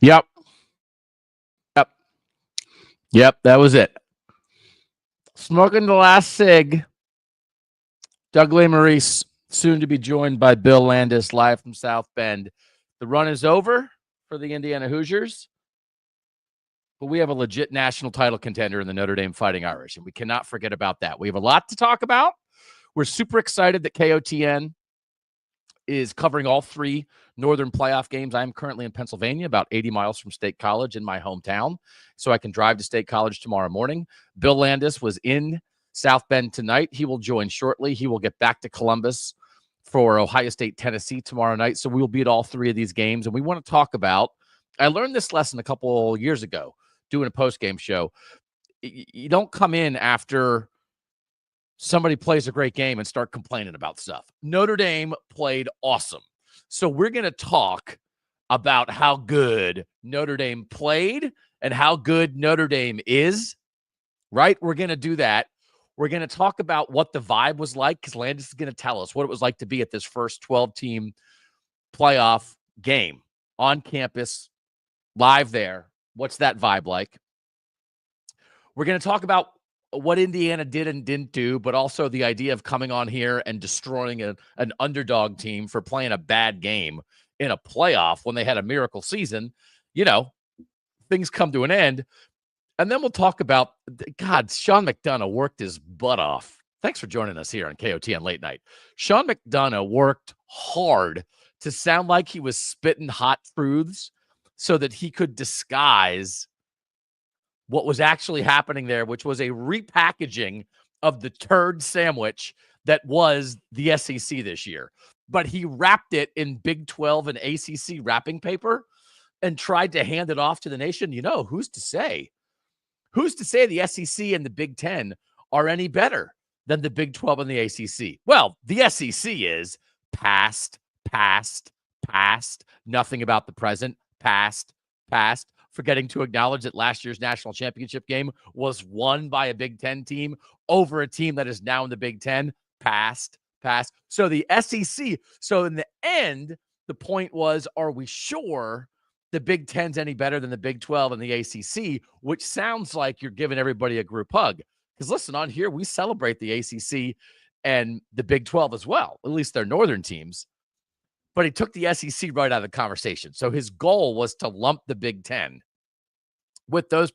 Yep. Yep. Yep. That was it. Smoking the last cig. Doug Lesmerises, soon to be joined by Bill Landis, live from South Bend. The run is over for the Indiana Hoosiers, but we have a legit national title contender in the Notre Dame Fighting Irish, and we cannot forget about that. We have a lot to talk about. We're super excited that KOTN is covering all three Northern playoff games. I'm currently in Pennsylvania, about 80 miles from State College in my hometown, so I can drive to State College tomorrow morning. Bill Landis was in South Bend tonight. He will join shortly. He will get back to Columbus for Ohio State, Tennessee tomorrow night, so we will be at all three of these games, and we want to talk about – I learned this lesson a couple years ago doing a post-game show. You don't come in after – somebody plays a great game and start complaining about stuff. Notre Dame played awesome. So we're going to talk about how good Notre Dame played and how good Notre Dame is, right? We're going to do that. We're going to talk about what the vibe was like, because Landis is going to tell us what it was like to be at this first 12-team playoff game on campus, live there. What's that vibe like? We're going to talk about what Indiana did and didn't do, but also the idea of coming on here and destroying an underdog team for playing a bad game in a playoff when they had a miracle season. You know, things come to an end. And then we'll talk about, God, Sean McDonough worked his butt off. Thanks for joining us here on KOTN Late Night. Sean McDonough worked hard to sound like he was spitting hot truths so that he could disguise what was actually happening there, which was a repackaging of the turd sandwich that was the SEC this year. But he wrapped it in Big 12 and ACC wrapping paper and tried to hand it off to the nation. You know, who's to say? Who's to say the SEC and the Big 10 are any better than the Big 12 and the ACC? Well, the SEC is past, nothing about the present, past, forgetting to acknowledge that last year's national championship game was won by a Big Ten team over a team that is now in the Big Ten. Past. So the SEC, so in the end, the point was, are we sure the Big Ten's any better than the Big 12 and the ACC, which sounds like you're giving everybody a group hug. Because listen, on here, we celebrate the ACC and the Big 12 as well, at least their northern teams. But he took the SEC right out of the conversation. So his goal was to lump the Big Ten with those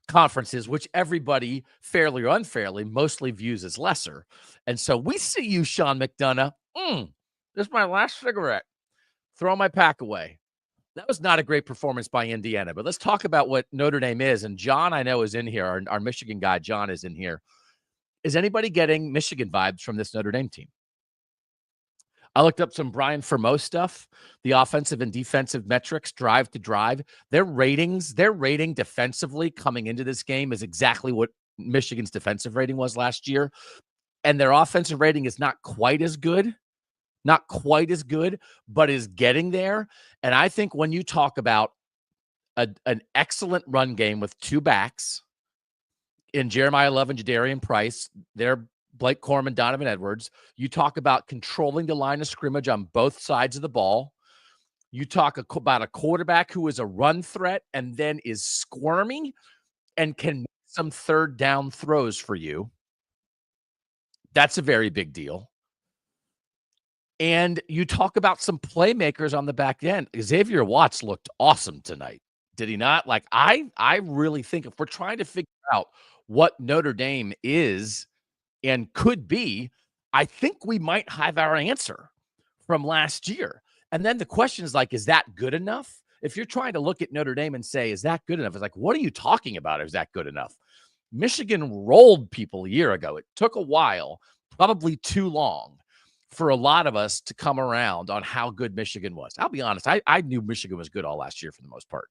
conferences, which everybody, fairly or unfairly, mostly views as lesser. And so we see you, Sean McDonough. This is my last cigarette. Throw my pack away. That was not a great performance by Indiana. But let's talk about what Notre Dame is. And John, I know, is in here. Our Michigan guy, John, is in here. Is anybody getting Michigan vibes from this Notre Dame team? I looked up some Brian Fermo stuff, the offensive and defensive metrics, drive to drive. Their rating defensively coming into this game is exactly what Michigan's defensive rating was last year. And their offensive rating is not quite as good, but is getting there. And I think when you talk about an excellent run game with two backs in Jeremiah Love and Jadarian Price, they're Blake Corum, Donovan Edwards. You talk about controlling the line of scrimmage on both sides of the ball. You talk about a quarterback who is a run threat and then is squirming and can make some third down throws for you. That's a very big deal. And you talk about some playmakers on the back end. Xavier Watts looked awesome tonight. Did he not? Like, I really think if we're trying to figure out what Notre Dame is and could be, I think we might have our answer from last year. And then the question is like, is that good enough? If you're trying to look at Notre Dame and say, is that good enough? It's like, what are you talking about? Is that good enough? Michigan rolled people a year ago. It took a while, probably too long, for a lot of us to come around on how good Michigan was. I'll be honest. I knew Michigan was good all last year for the most part.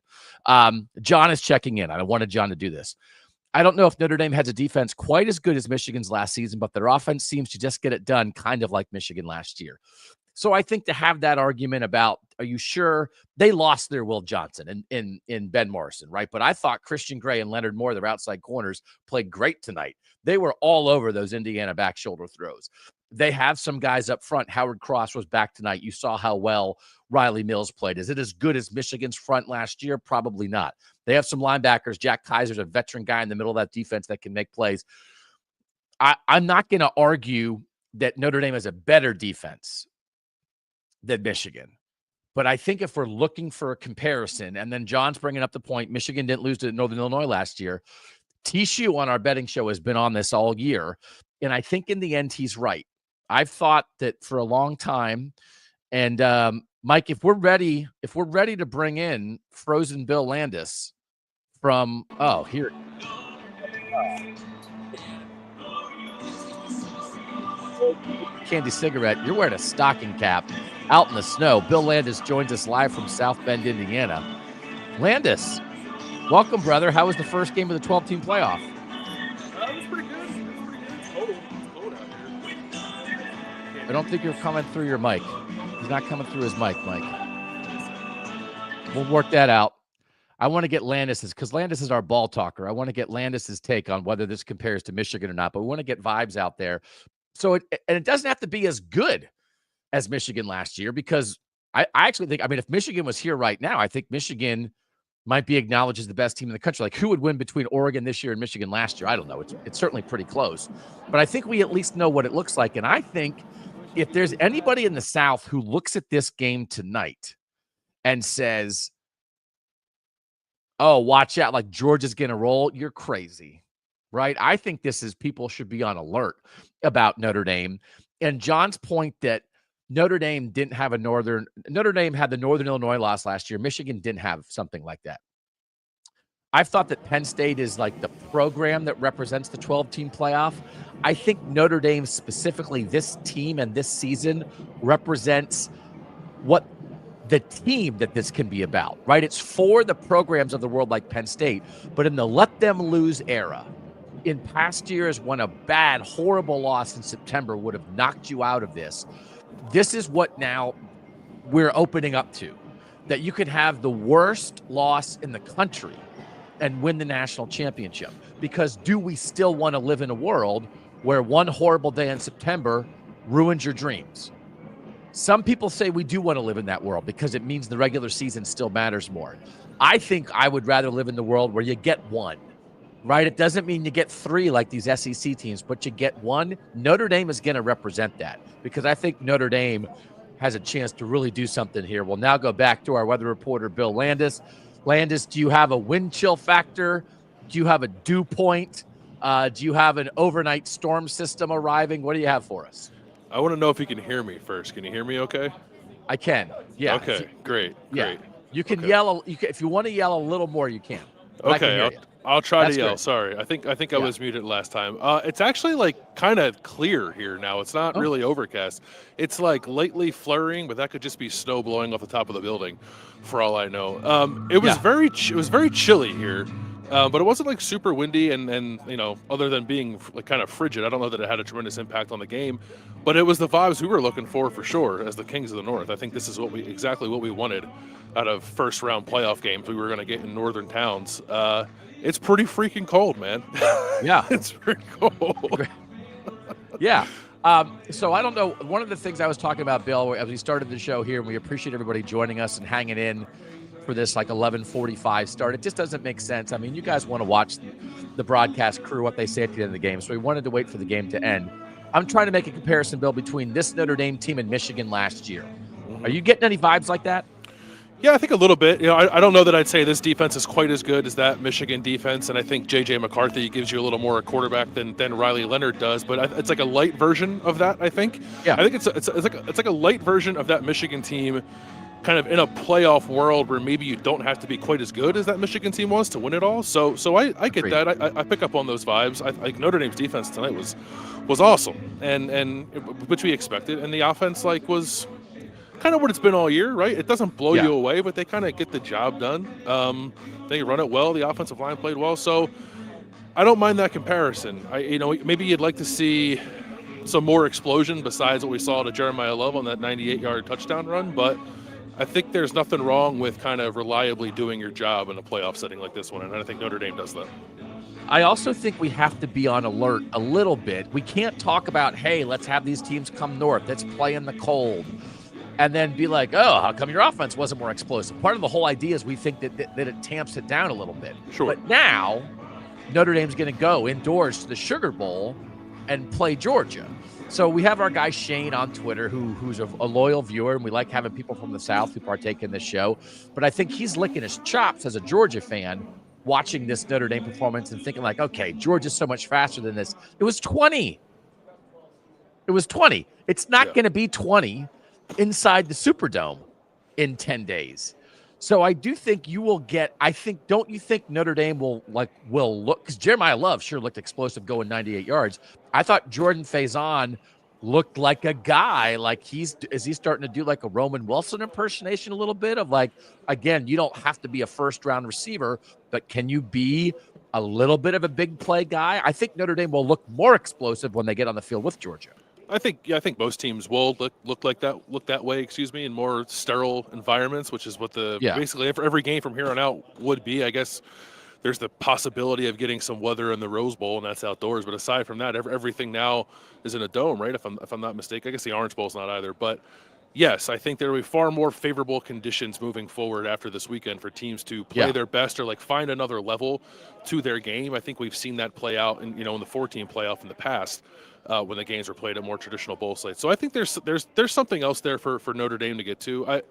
John is checking in. I wanted John to do this. I don't know if Notre Dame has a defense quite as good as Michigan's last season, but their offense seems to just get it done kind of like Michigan last year. So I think to have that argument about, are you sure? They lost their Will Johnson in Ben Morrison, right? But I thought Christian Gray and Leonard Moore, their outside corners, played great tonight. They were all over those Indiana back shoulder throws. They have some guys up front. Howard Cross was back tonight. You saw how well Riley Mills played. Is it as good as Michigan's front last year? Probably not. They have some linebackers. Jack Kaiser's a veteran guy in the middle of that defense that can make plays. I'm not going to argue that Notre Dame has a better defense than Michigan. But I think if we're looking for a comparison, and then John's bringing up the point, Michigan didn't lose to Northern Illinois last year. Tishu on our betting show has been on this all year. And I think in the end, he's right. I've thought that for a long time. And Mike, if we're ready to bring in frozen Bill Landis from, here. Candy cigarette, you're wearing a stocking cap out in the snow. Bill Landis joins us live from South Bend, Indiana. Landis, welcome, brother. How was the first game of the 12-team playoff? It was pretty good. It's cold out here. I don't think you're coming through your mic. He's not coming through his mic, Mike. We'll work that out. I want to get Landis's, because Landis is our ball talker. I want to get Landis's take on whether this compares to Michigan or not, but we want to get vibes out there. So it doesn't have to be as good as Michigan last year, because I actually think, if Michigan was here right now, I think Michigan might be acknowledged as the best team in the country. Like, who would win between Oregon this year and Michigan last year? I don't know. It's certainly pretty close, but I think we at least know what it looks like. And I think if there's anybody in the South who looks at this game tonight and says, oh, watch out, like Georgia's going to roll, you're crazy, right? I think people should be on alert about Notre Dame. And John's point that Notre Dame had the Northern Illinois loss last year. Michigan didn't have something like that. I've thought that Penn State is like the program that represents the 12-team playoff. I think Notre Dame, specifically this team and this season, represents what the team that this can be about, right? It's for the programs of the world like Penn State, but in the let them lose era, in past years when a bad, horrible loss in September would have knocked you out of this, this is what now we're opening up to, that you could have the worst loss in the country and win the national championship. Because do we still want to live in a world where one horrible day in September ruins your dreams? Some people say we do want to live in that world because it means the regular season still matters more. I think I would rather live in the world where you get one, right? It doesn't mean you get three like these SEC teams, but you get one. Notre Dame is going to represent that, because I think Notre Dame has a chance to really do something here. We'll now go back to our weather reporter, Bill Landis. Landis, do you have a wind chill factor? Do you have a dew point? Do you have an overnight storm system arriving? What do you have for us? I want to know if you can hear me first. Can you hear me okay? I can, yeah. Okay, great. You can yell. If you want to yell a little more, you can. Okay, I'll try to yell. Great. Sorry, I think I was muted last time. It's actually like kind of clear here now. It's not really overcast. It's like lightly flurrying, but that could just be snow blowing off the top of the building, for all I know. It was very chilly here. But it wasn't like super windy and other than being like kind of frigid, I don't know that it had a tremendous impact on the game, but it was the vibes we were looking for sure as the Kings of the North. I think this is exactly what we wanted out of first round playoff games we were going to get in northern towns. It's pretty freaking cold, man. Yeah. It's pretty cold. Yeah. So I don't know. One of the things I was talking about, Bill, as we started the show here, and we appreciate everybody joining us and hanging in for this like 11:45 start. It just doesn't make sense. I mean, you guys want to watch the broadcast crew, what they say at the end of the game. So we wanted to wait for the game to end. I'm trying to make a comparison, Bill, between this Notre Dame team and Michigan last year. Are you getting any vibes like that? Yeah, I think a little bit. I don't know that I'd say this defense is quite as good as that Michigan defense, and I think J.J. McCarthy gives you a little more a quarterback than Riley Leonard does. But it's like a light version of that. I think. Yeah. I think it's like a light version of that Michigan team, kind of in a playoff world where maybe you don't have to be quite as good as that Michigan team was to win it all. So I get that. I pick up on those vibes. Like Notre Dame's defense tonight was awesome, and which we expected, and the offense was kind of what it's been all year, right? It doesn't blow you away, but they kind of get the job done. They run it well. The offensive line played well, so I don't mind that comparison. Maybe you'd like to see some more explosion besides what we saw to Jeremiah Love on that 98-yard touchdown run, but I think there's nothing wrong with kind of reliably doing your job in a playoff setting like this one, and I think Notre Dame does that. I also think we have to be on alert a little bit. We can't talk about, hey, let's have these teams come north. Let's play in the cold. And then be like, oh, how come your offense wasn't more explosive? Part of the whole idea is we think that it tamps it down a little bit. Sure. But now Notre Dame's going to go indoors to the Sugar Bowl and play Georgia. So we have our guy Shane on Twitter, who's a loyal viewer, and we like having people from the South who partake in this show. But I think he's licking his chops as a Georgia fan watching this Notre Dame performance and thinking like, okay, Georgia's so much faster than this. It was 20. It was 20. It's not going to be 20 inside the Superdome in 10 days. So I do think you will get, don't you think Notre Dame will look, because Jeremiah Love sure looked explosive going 98 yards. I thought Jordan Faison looked like a guy, like is he starting to do like a Roman Wilson impersonation a little bit of like, again, you don't have to be a first round receiver, but can you be a little bit of a big play guy? I think Notre Dame will look more explosive when they get on the field with Georgia. I think most teams will look that way, in more sterile environments, which is what basically every game from here on out would be. I guess there's the possibility of getting some weather in the Rose Bowl, and that's outdoors. But aside from that, everything now is in a dome, right? If I'm not mistaken, I guess the Orange Bowl's not either. But yes, I think there will be far more favorable conditions moving forward after this weekend for teams to play their best or like find another level to their game. I think we've seen that play out in the 4-team playoff in the past. When the games were played at more traditional bowl sites. So I think there's something else there for Notre Dame to get to.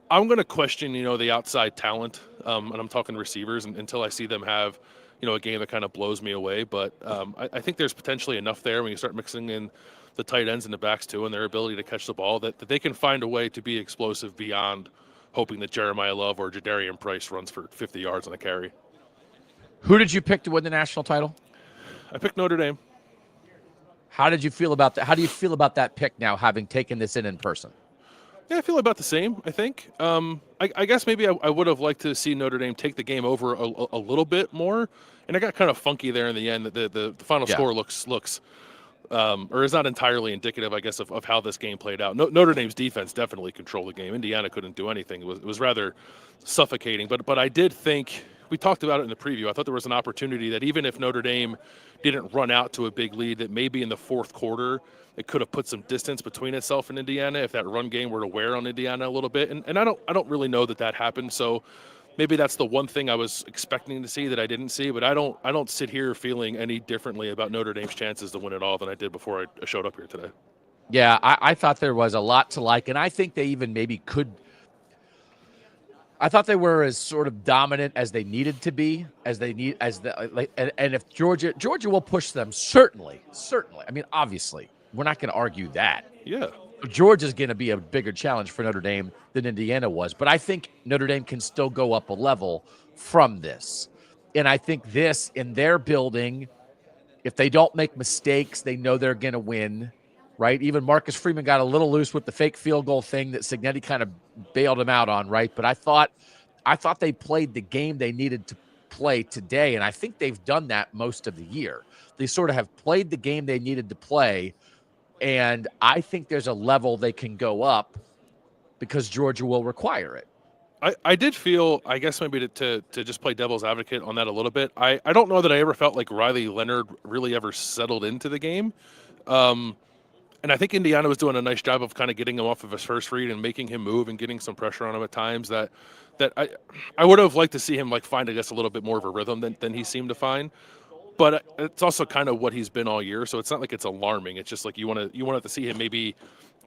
I'm going to question, the outside talent, and I'm talking receivers, until I see them have, a game that kind of blows me away. But I think there's potentially enough there when you start mixing in the tight ends and the backs too, and their ability to catch the ball, that they can find a way to be explosive beyond hoping that Jeremiah Love or Jadarian Price runs for 50 yards on a carry. Who did you pick to win the national title? I picked Notre Dame. How did you feel about that? How do you feel about that pick now, having taken this in person? Yeah, I feel about the same, I think. I guess maybe I would have liked to see Notre Dame take the game over a little bit more, and I got kind of funky there in the end. The final score looks or is not entirely indicative, I guess, of how this game played out. Notre Dame's defense definitely controlled the game. Indiana couldn't do anything. It was rather suffocating. But I did think, we talked about it in the preview, I thought there was an opportunity that even if Notre Dame didn't run out to a big lead, that maybe in the fourth quarter it could have put some distance between itself and Indiana if that run game were to wear on Indiana a little bit. And I don't really know that happened. So maybe that's the one thing I was expecting to see that I didn't see. But I don't sit here feeling any differently about Notre Dame's chances to win it all than I did before I showed up here today. Yeah, I thought there was a lot to like, and I think they even maybe could. I thought they were as sort of dominant as they needed to be, and if Georgia will push them, certainly. I mean, obviously, we're not going to argue that. Yeah. Georgia's going to be a bigger challenge for Notre Dame than Indiana was, but I think Notre Dame can still go up a level from this. And I think this, in their building, if they don't make mistakes, they know they're going to win, right? Even Marcus Freeman got a little loose with the fake field goal thing that Cignetti kind of bailed him out on, right? But I thought they played the game they needed to play today, and I think they've done that most of the year. They sort of have played the game they needed to play, and I think there's a level they can go up because Georgia will require it. I did feel, I guess maybe to just play devil's advocate on that a little bit, I don't know that I ever felt like Riley Leonard really ever settled into the game. And I think Indiana was doing a nice job of kind of getting him off of his first read and making him move and getting some pressure on him at times that I would have liked to see him like find, I guess, a little bit more of a rhythm than he seemed to find. But it's also kind of what he's been all year, so it's not like it's alarming. It's just like you want to see him maybe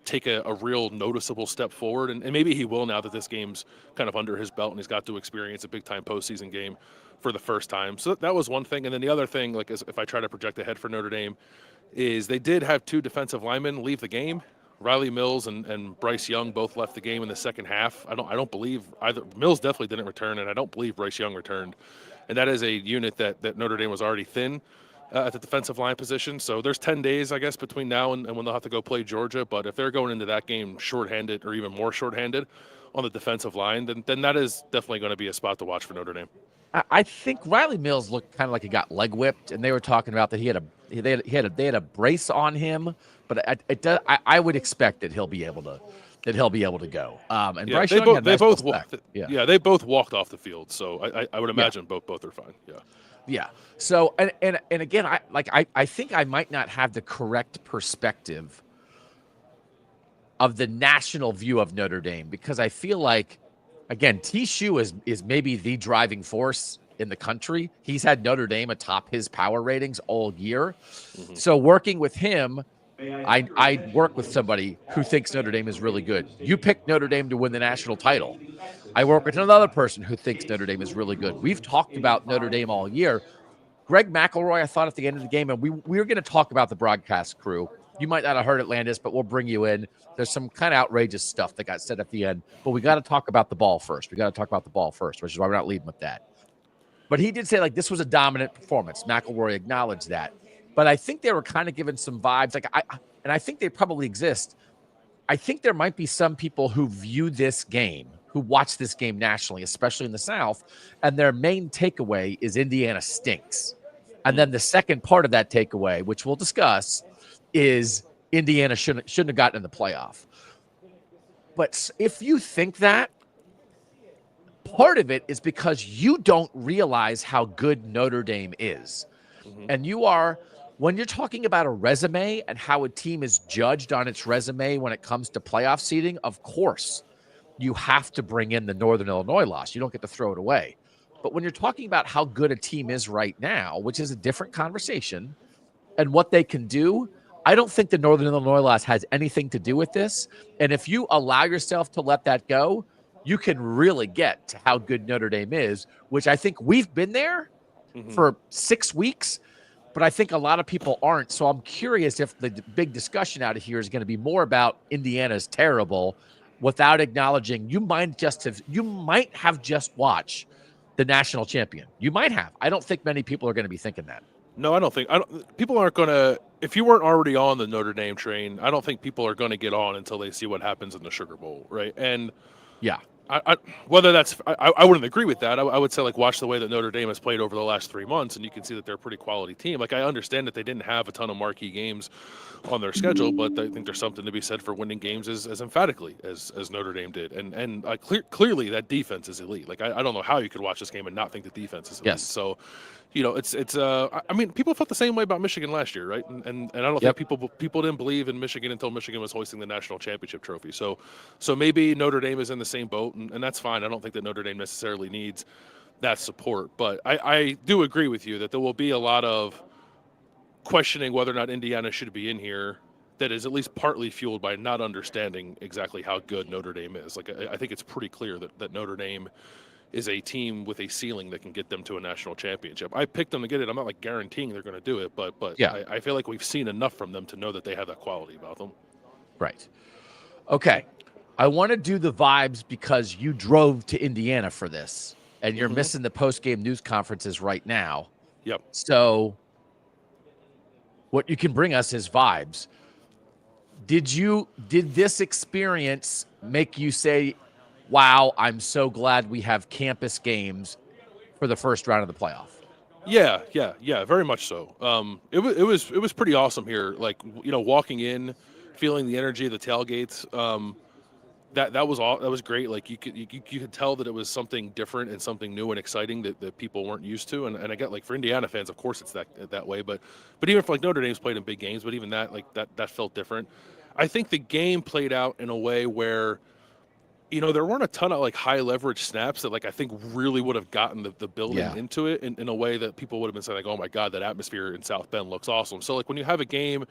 take a real noticeable step forward, and maybe he will now that this game's kind of under his belt and he's got to experience a big-time postseason game for the first time. So that was one thing. And then the other thing, like if I try to project ahead for Notre Dame, is they did have two defensive linemen leave the game. Riley Mills and Bryce Young both left the game in the second half. I don't believe either. Mills definitely didn't return, and I don't believe Bryce Young returned. And that is a unit that Notre Dame was already thin at the defensive line position. So there's 10 days, I guess, between now and when they'll have to go play Georgia. But if they're going into that game shorthanded or even more shorthanded on the defensive line, then that is definitely going to be a spot to watch for Notre Dame. I think Riley Mills looked kind of like he got leg whipped, and they were talking about that they had a brace on him, but I would expect that he'll be able to go. And Bryce Young they both walked off the field, so I would imagine both are fine. Yeah. Yeah. So and again, I think I might not have the correct perspective of the national view of Notre Dame, because I feel like, again, Tishu is maybe the driving force in the country. He's had Notre Dame atop his power ratings all year. So working with him, I work with somebody who thinks Notre Dame is really good. You picked Notre Dame to win the national title. I work with another person who thinks Notre Dame is really good. We've talked about Notre Dame all year. Greg McElroy, I thought at the end of the game, and we were going to talk about the broadcast crew. You might not have heard it, Landis, but we'll bring you in. There's some kind of outrageous stuff that got said at the end, but we got to talk about the ball first. Which is why we're not leading with that. But he did say, like, this was a dominant performance. McElroy acknowledged that. But I think they were kind of given some vibes. And I think they probably exist. I think there might be some people who view this game, who watch this game nationally, especially in the South, and their main takeaway is Indiana stinks. And then the second part of that takeaway, which we'll discuss, is Indiana shouldn't have gotten in the playoff. But if you think that, part of it is because you don't realize how good Notre Dame is. And when you're talking about a resume and how a team is judged on its resume when it comes to playoff seeding, of course, you have to bring in the Northern Illinois loss. You don't get to throw it away. But when you're talking about how good a team is right now, which is a different conversation, and what they can do, I don't think the Northern Illinois loss has anything to do with this. And if you allow yourself to let that go, you can really get to how good Notre Dame is, which I think we've been there for 6 weeks, but I think a lot of people aren't. So I'm curious if the big discussion out of here is going to be more about Indiana's terrible, without acknowledging you might have just watched the national champion. You might have. I don't think many people are going to be thinking that. No, I don't think people aren't going to. If you weren't already on the Notre Dame train, I don't think people are going to get on until they see what happens in the Sugar Bowl, right? And yeah, whether that's I wouldn't agree with that. I would say, like, watch the way that Notre Dame has played over the last 3 months, and you can see that they're a pretty quality team. Like, I understand that they didn't have a ton of marquee games on their schedule, but I think there's something to be said for winning games as emphatically as Notre Dame did. And clearly that defense is elite. Like, I don't know how you could watch this game and not think the defense is elite. Yes. So, I mean, people felt the same way about Michigan last year, right? And I don't think people didn't believe in Michigan until Michigan was hoisting the national championship trophy. So maybe Notre Dame is in the same boat, and that's fine. I don't think that Notre Dame necessarily needs that support, but I do agree with you that there will be a lot of questioning whether or not Indiana should be in here that is at least partly fueled by not understanding exactly how good Notre Dame is. Like, I think it's pretty clear that Notre Dame is a team with a ceiling that can get them to a national championship. I picked them to get it. I'm not, like, guaranteeing they're going to do it, but yeah. I feel like we've seen enough from them to know that they have that quality about them. Right. Okay. I want to do the vibes because you drove to Indiana for this, and you're missing the post-game news conferences right now. Yep. So what you can bring us is vibes. Did this experience make you say, wow, I'm so glad we have campus games for the first round of the playoff? Yeah, very much so. It was pretty awesome here. Like, walking in, feeling the energy of the tailgates. That was great. Like, you could tell that it was something different and something new and exciting that people weren't used to. And I get, like, for Indiana fans, of course it's that way. But even for, like, Notre Dame's played in big games, but even that, like, that felt different. I think the game played out in a way where, there weren't a ton of, like, high leverage snaps that, like, I think really would have gotten the building into it in a way that people would have been saying, like, oh my God, that atmosphere in South Bend looks awesome. So, like, when you have a game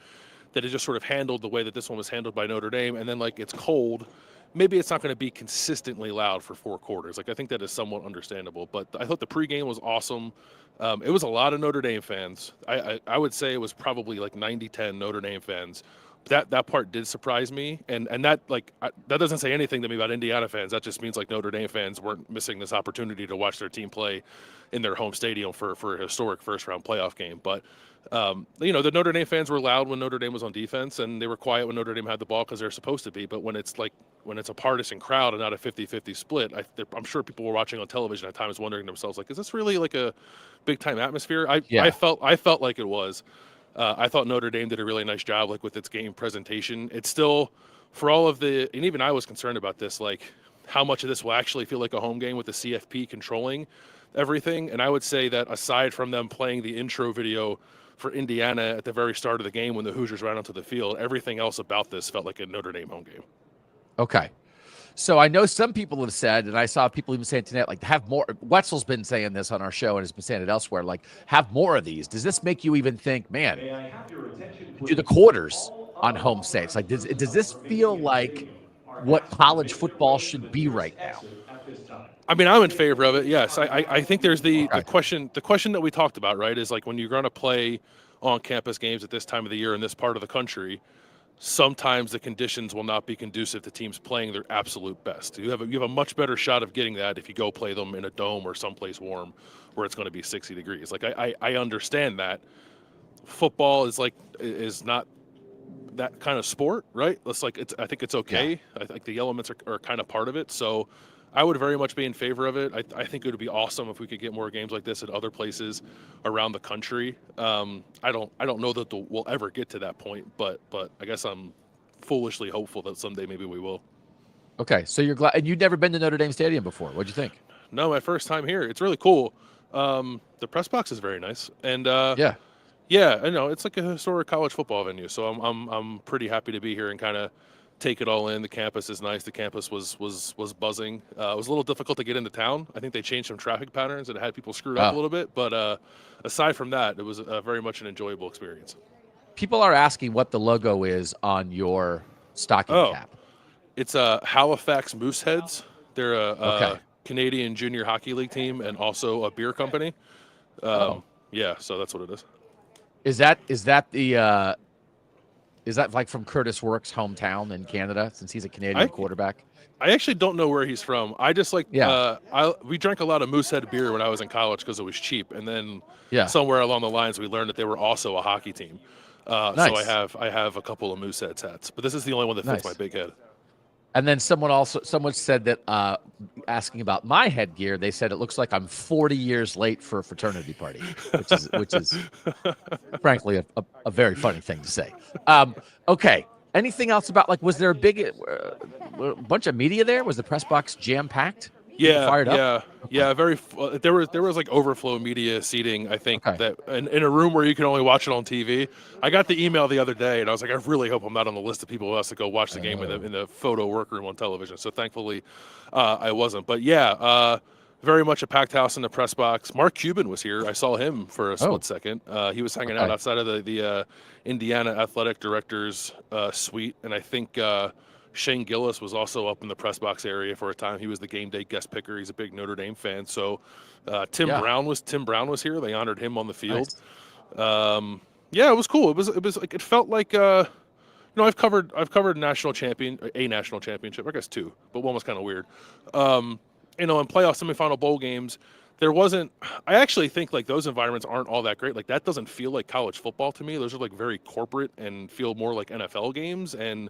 that is just sort of handled the way that this one was handled by Notre Dame, and then, like, it's cold, maybe it's not going to be consistently loud for 4 quarters. Like, I think that is somewhat understandable. But I thought the pregame was awesome. It was a lot of Notre Dame fans. I would say it was probably like 90-10 Notre Dame fans. That part did surprise me, and that, like, that doesn't say anything to me about Indiana fans. That just means, like, Notre Dame fans weren't missing this opportunity to watch their team play in their home stadium for a historic first round playoff game. But the Notre Dame fans were loud when Notre Dame was on defense, and they were quiet when Notre Dame had the ball because they're supposed to be. But when it's a partisan crowd and not a 50-50 split, I'm sure people were watching on television at times wondering to themselves, like, is this really, like, a big time atmosphere? I felt like it was. I thought Notre Dame did a really nice job, like, with its game presentation. It's still, for all of and even I was concerned about this, like, how much of this will actually feel like a home game with the CFP controlling everything. And I would say that aside from them playing the intro video for Indiana at the very start of the game when the Hoosiers ran onto the field, everything else about this felt like a Notre Dame home game. Okay. So I know some people have said, and I saw people even saying tonight, like, have more. Wetzel's been saying this on our show and has been saying it elsewhere, like, have more of these. Does this make you even think, man, do the quarters on home states? Like, does this feel like what college football should be right now? I mean, I'm in favor of it. Yes, I think there's the question that we talked about, right? Is like when you're going to play on campus games at this time of the year in this part of the country, sometimes the conditions will not be conducive to teams playing their absolute best. You have a much better shot of getting that if you go play them in a dome or someplace warm where it's going to be 60 degrees. Like I understand that. Football is not that kind of sport, right? I think it's okay. Yeah. I think the elements are kind of part of it. So I would very much be in favor of it. I think it would be awesome if we could get more games like this at other places around the country. I don't know that we'll ever get to that point, but I guess I'm foolishly hopeful that someday maybe we will. Okay, so you're glad, and you'd never been to Notre Dame Stadium before. What'd you think? No, my first time here. It's really cool. The press box is very nice, and yeah, I know it's like a historic college football venue. So I'm pretty happy to be here and kind of take it all in. The campus is nice. The campus was buzzing. It was a little difficult to get into town. I think they changed some traffic patterns and it had people screwed up a little bit. But aside from that, it was very much an enjoyable experience. People are asking what the logo is on your stocking cap. It's Halifax Mooseheads. They're a Canadian junior hockey league team and also a beer company. Yeah, so that's what it is. Is that like from Curtis Works' hometown in Canada, since he's a Canadian quarterback? I actually don't know where he's from. I just we drank a lot of Moosehead beer when I was in college because it was cheap, and then somewhere along the lines we learned that they were also a hockey team. Nice. So I have a couple of Mooseheads hats, but this is the only one that fits my big head. And then someone said that asking about my headgear, they said it looks like I'm 40 years late for a fraternity party, which is frankly a very funny thing to say. Okay. Anything else about, like, was there a big bunch of media there? Was the press box jam packed? Yeah, fired up? Yeah. Very. There was like overflow media seating. I think that in a room where you can only watch it on TV. I got the email the other day, and I was like, I really hope I'm not on the list of people who has to go watch the game in the photo workroom on television. So thankfully, I wasn't. But yeah, very much a packed house in the press box. Mark Cuban was here. I saw him for a split second. He was hanging out outside of the Indiana athletic director's suite, and I think. Shane Gillis was also up in the press box area for a time. He was the game day guest picker. He's a big Notre Dame fan. So Tim Brown was here. They honored him on the field. Nice. Yeah, it was cool. It was like, it felt like I've covered a national championship, I guess two, but one was kind of weird. In playoff semifinal bowl games, I actually think like those environments aren't all that great. Like that doesn't feel like college football to me. Those are like very corporate and feel more like NFL games, and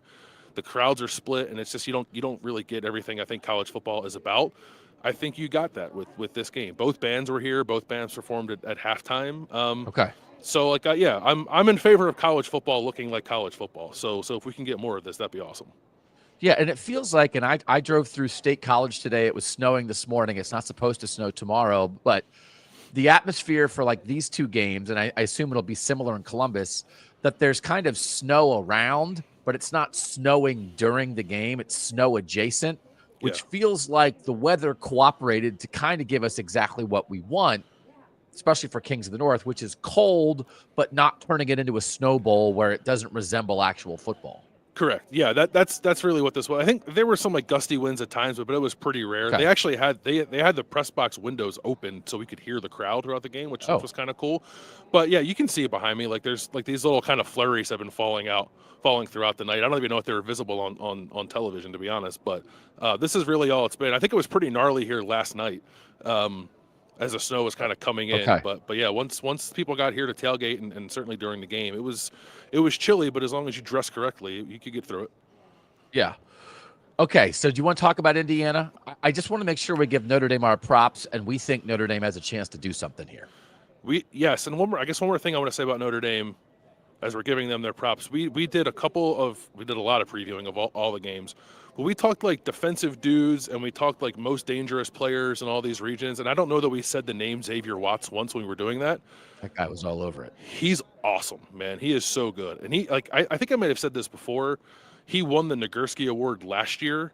the crowds are split, and it's just you don't really get everything I think college football is about. I think you got that with this game. Both bands were here. Both bands performed at halftime. So I'm in favor of college football looking like college football. So if we can get more of this, that'd be awesome. Yeah, and it feels like, and I drove through State College today. It was snowing this morning. It's not supposed to snow tomorrow, but the atmosphere for like these two games, and I assume it'll be similar in Columbus, that there's kind of snow around, but it's not snowing during the game. It's snow adjacent, which feels like the weather cooperated to kind of give us exactly what we want, especially for Kings of the North, which is cold, but not turning it into a snow bowl where it doesn't resemble actual football. Correct. Yeah, that's really what this was. I think there were some like gusty winds at times, but it was pretty rare. They actually had they had the press box windows open so we could hear the crowd throughout the game, which was kind of cool. But yeah, you can see it behind me. Like there's like these little kind of flurries have been falling throughout the night. I don't even know if they were visible on television, to be honest. But this is really all it's been. I think it was pretty gnarly here last night. As the snow was kind of coming in. But yeah, once people got here to tailgate and certainly during the game, it was chilly, but as long as you dress correctly, you could get through it. Yeah. Okay, so do you want to talk about Indiana? I just want to make sure we give Notre Dame our props, and we think Notre Dame has a chance to do something here. Yes, and one more thing I want to say about Notre Dame. as we're giving them their props. We did a lot of previewing of all the games. But we talked like defensive dudes, and we talked like most dangerous players in all these regions. And I don't know that we said the name Xavier Watts once when we were doing that. That guy was all over it. He's awesome, man. He is so good. And he, like, I think I might have said this before. He won the Nagurski Award last year.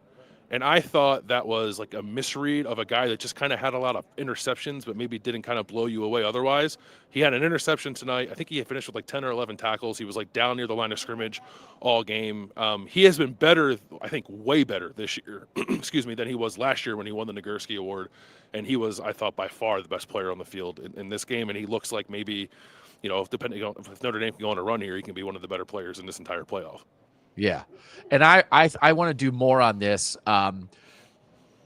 And I thought that was like a misread of a guy that just kind of had a lot of interceptions, but maybe didn't kind of blow you away otherwise. He had an interception tonight. I think he finished with like 10 or 11 tackles. He was like down near the line of scrimmage all game. He has been better, I think, way better this year, excuse me, than he was last year when he won the Nagurski Award. And he was, I thought, by far the best player on the field in this game. And he looks like maybe, you know, depending on if Notre Dame can go on a run here, he can be one of the better players in this entire playoff. Yeah. And I want to do more on this. And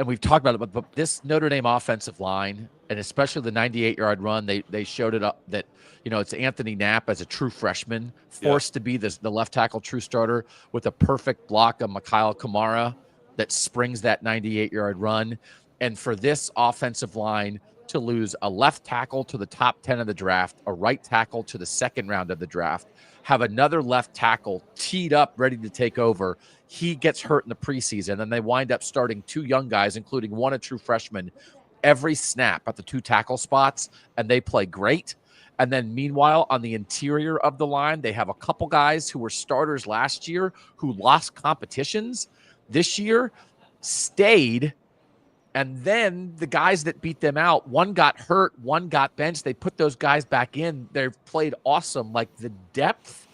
we've talked about it, but this Notre Dame offensive line, and especially the 98-yard run, they showed it up that, you know, it's Anthony Knapp as a true freshman, forced to be the left tackle true starter with a perfect block of Mikhail Kamara that springs that 98-yard run. And for this offensive line to lose a left tackle to the top 10 of the draft, a right tackle to the second round of the draft, have another left tackle teed up, ready to take over. He gets hurt in the preseason, and they wind up starting two young guys, including one a true freshman, every snap at the two tackle spots, and they play great. And then meanwhile, on the interior of the line, they have a couple guys who were starters last year who lost competitions this year, stayed, and then the guys that beat them out, one got hurt, one got benched. They put those guys back in. They've played awesome. Like the depth,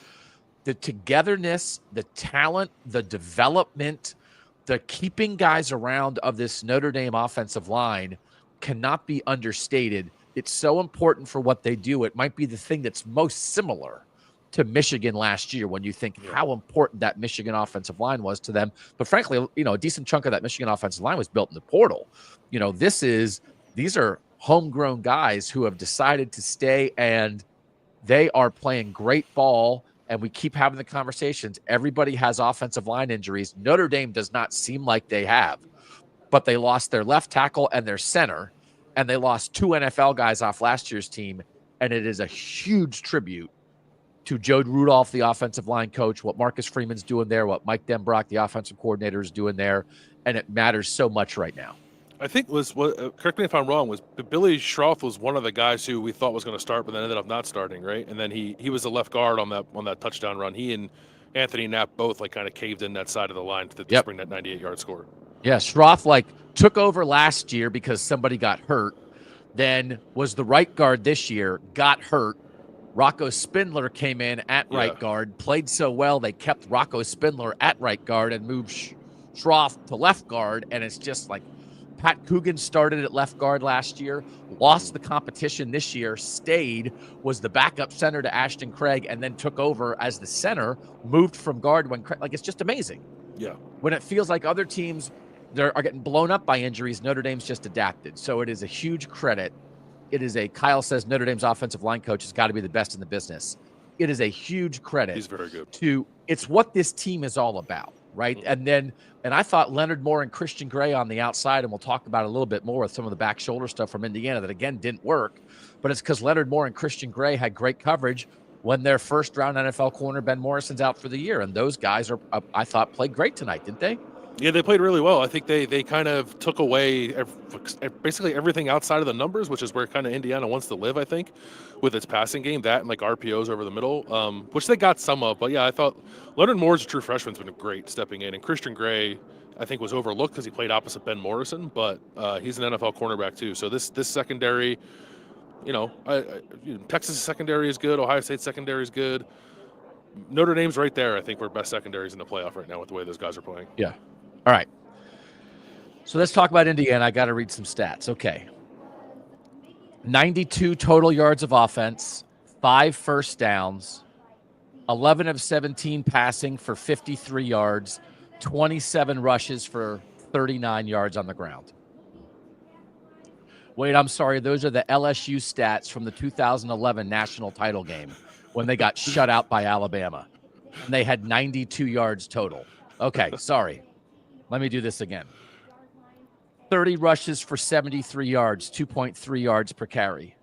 the togetherness, the talent, the development, the keeping guys around of this Notre Dame offensive line cannot be understated. It's so important for what they do. It might be the thing that's most similar to Michigan last year when you think how important that Michigan offensive line was to them. But frankly, you know, a decent chunk of that Michigan offensive line was built in the portal. You know, these are homegrown guys who have decided to stay, and they are playing great ball. And we keep having the conversations. Everybody has offensive line injuries. Notre Dame does not seem like they have, but they lost their left tackle and their center, and they lost two NFL guys off last year's team. And it is a huge tribute to Joe Rudolph, the offensive line coach, what Marcus Freeman's doing there, what Mike Denbrock, the offensive coordinator, is doing there. And it matters so much right now. I think correct me if I'm wrong, was Billy Schroth was one of the guys who we thought was going to start, but then ended up not starting, right? And then he was the left guard on that touchdown run. He and Anthony Knapp both like kind of caved in that side of the line to bring that 98-yard score. Yeah, Schroth like took over last year because somebody got hurt, then was the right guard this year, got hurt. Rocco Spindler came in at right guard, played so well they kept Rocco Spindler at right guard and moved Schroth to left guard, and it's just like Pat Coogan started at left guard last year, lost the competition this year, stayed, was the backup center to Ashton Craig, and then took over as the center, moved from guard when Craig, like, it's just amazing. Yeah. When it feels like other teams are getting blown up by injuries, Notre Dame's just adapted. So it is a huge credit. Kyle says Notre Dame's offensive line coach has got to be the best in the business. It is a huge credit. He's very good. It's what this team is all about, right? Mm-hmm. And I thought Leonard Moore and Christian Gray on the outside, and we'll talk about it a little bit more with some of the back shoulder stuff from Indiana that, again, didn't work. But it's because Leonard Moore and Christian Gray had great coverage when their first-round NFL corner, Ben Morrison's, out for the year. And those guys, I thought, played great tonight, didn't they? Yeah, they played really well. I think they kind of took away basically everything outside of the numbers, which is where kind of Indiana wants to live, I think, with its passing game, that and like RPOs over the middle, which they got some of. But, yeah, I thought Leonard Moore's a true freshman's been great stepping in. And Christian Gray, I think, was overlooked because he played opposite Ben Morrison, but he's an NFL cornerback too. So this secondary, Texas secondary is good. Ohio State secondary is good. Notre Dame's right there. I think we're best secondaries in the playoff right now with the way those guys are playing. Yeah. All right. So let's talk about Indiana. I got to read some stats. Okay. 92 total yards of offense, 5 first downs, 11 of 17 passing for 53 yards, 27 rushes for 39 yards on the ground. Wait, I'm sorry. Those are the LSU stats from the 2011 national title game when they got shut out by Alabama. And they had 92 yards total. Okay, sorry. Let me do this again. 30 rushes for 73 yards, 2.3 yards per carry.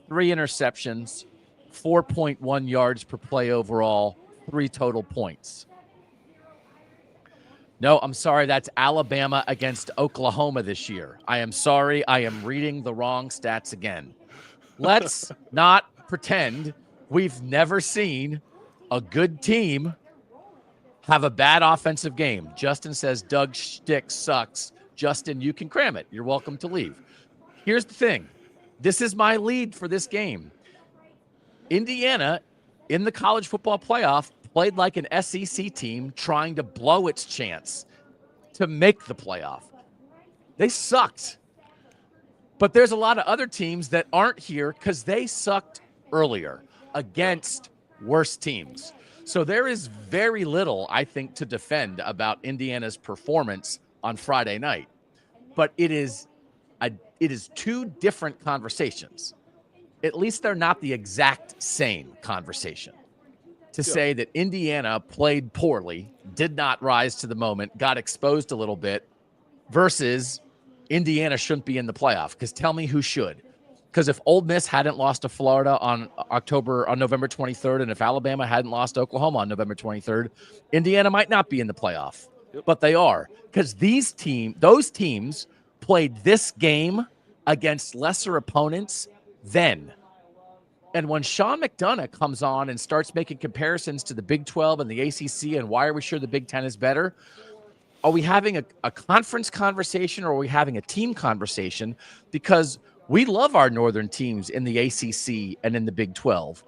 3 interceptions, 4.1 yards per play overall, 3 total points. No, I'm sorry. That's Alabama against Oklahoma this year. I am sorry. I am reading the wrong stats again. Let's not pretend we've never seen a good team have a bad offensive game. Justin says Doug Shtick sucks. Justin, you can cram it. You're welcome to leave. Here's the thing. This is my lead for this game. Indiana, in the college football playoff, played like an SEC team trying to blow its chance to make the playoff. They sucked. But there's a lot of other teams that aren't here because they sucked earlier against worse teams. So there is very little, I think, to defend about Indiana's performance on Friday night. But it is two different conversations. At least they're not the exact same conversation. To say that Indiana played poorly, did not rise to the moment, got exposed a little bit, versus Indiana shouldn't be in the playoff. Because tell me who should. Because if Ole Miss hadn't lost to Florida on November 23rd, and if Alabama hadn't lost to Oklahoma on November 23rd, Indiana might not be in the playoff. But they are. Because those teams played this game against lesser opponents then. And when Sean McDonough comes on and starts making comparisons to the Big 12 and the ACC and why are we sure the Big 10 is better, are we having a conference conversation or are we having a team conversation? Because we love our northern teams in the ACC and in the Big 12.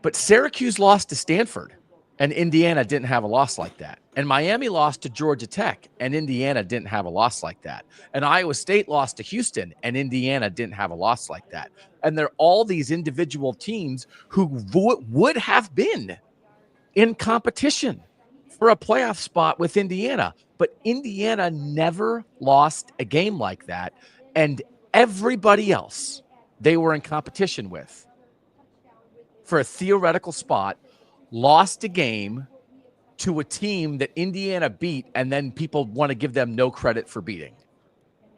But Syracuse lost to Stanford, and Indiana didn't have a loss like that. And Miami lost to Georgia Tech, and Indiana didn't have a loss like that. And Iowa State lost to Houston, and Indiana didn't have a loss like that. And they're all these individual teams who would have been in competition for a playoff spot with Indiana. But Indiana never lost a game like that. And everybody else they were in competition with for a theoretical spot lost a game to a team that Indiana beat, and then people want to give them no credit for beating.